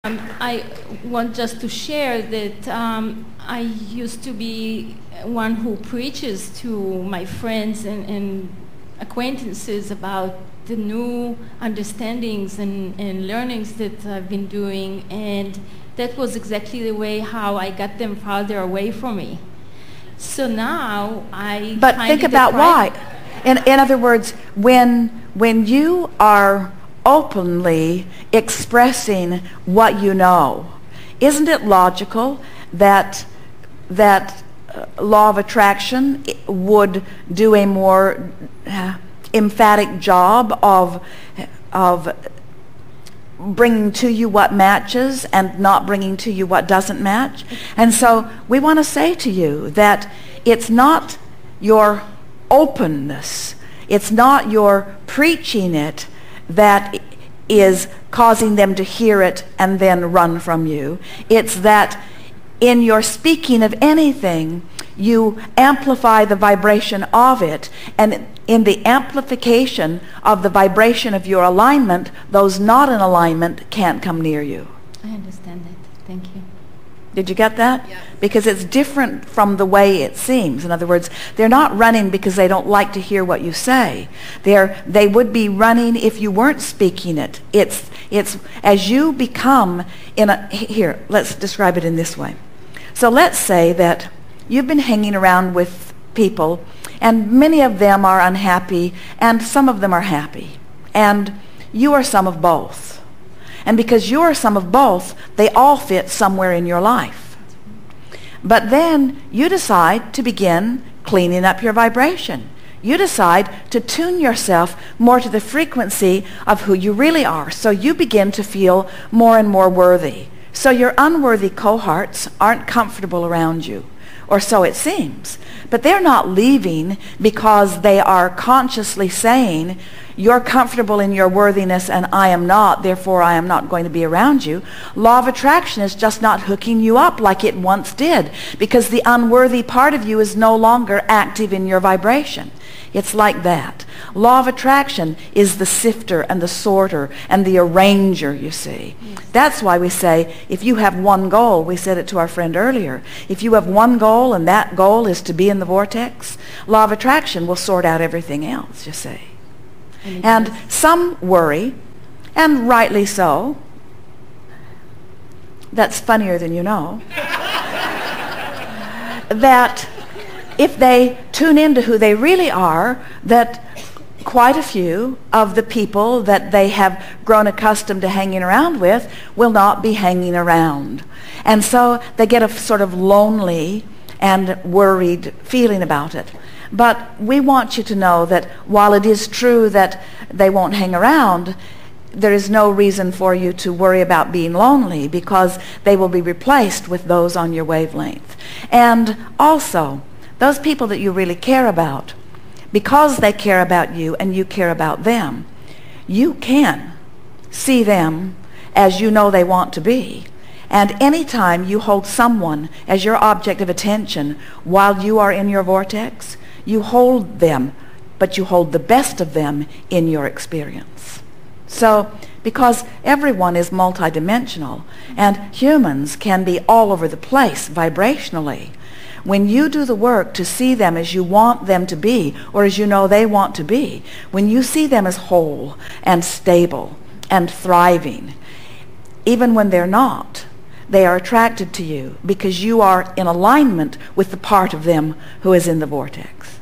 I want just to share that I used to be one who preaches to my friends and acquaintances about the new understandings and learnings that I've been doing, and that was exactly the way how I got them farther away from me. So now I But think about why. In other words, when you are openly expressing what you know, isn't it logical that law of attraction would do a more emphatic job of bringing to you what matches and not bringing to you what doesn't match? And so we want to say to you that it's not your openness, it's not your preaching it that is causing them to hear it and then run from you. It's that in your speaking of anything, you amplify the vibration of it, and in the amplification of the vibration of your alignment, those not in alignment can't come near you. I understand that. Thank you. Did you get that? Yes. Because it's different from the way it seems. In other words, they're not running because they don't like to hear what you say. They would be running if you weren't speaking it. It's as you become here, let's describe it in this way. So let's say that you've been hanging around with people, and many of them are unhappy, and some of them are happy. And you are some of both. And because you are some of both, they all fit somewhere in your life. But then you decide to begin cleaning up your vibration. You decide to tune yourself more to the frequency of who you really are. So you begin to feel more and more worthy. So your unworthy cohorts aren't comfortable around you, or so it seems. But they're not leaving because they are consciously saying, you're comfortable in your worthiness and I am not, therefore I am not going to be around you. Law of attraction is just not hooking you up like it once did, because the unworthy part of you is no longer active in your vibration. It's like that. Law of attraction is the sifter and the sorter and the arranger, you see. Yes. That's why we say, if you have one goal, we said it to our friend earlier, if you have one goal and that goal is to be in the vortex, law of attraction will sort out everything else, you see. And some worry, and rightly so. That's funnier than you know. That if they tune into who they really are, that quite a few of the people that they have grown accustomed to hanging around with will not be hanging around. And so they get a sort of lonely and worried feeling about it. But we want you to know that while it is true that they won't hang around, there is no reason for you to worry about being lonely, because they will be replaced with those on your wavelength. And also, those people that you really care about, because they care about you and you care about them, you can see them as you know they want to be. And anytime you hold someone as your object of attention while you are in your vortex, you hold them, but you hold the best of them in your experience. So, because everyone is multidimensional, and humans can be all over the place vibrationally, when you do the work to see them as you want them to be, or as you know they want to be, when you see them as whole and stable and thriving, even when they're not, they are attracted to you because you are in alignment with the part of them who is in the vortex.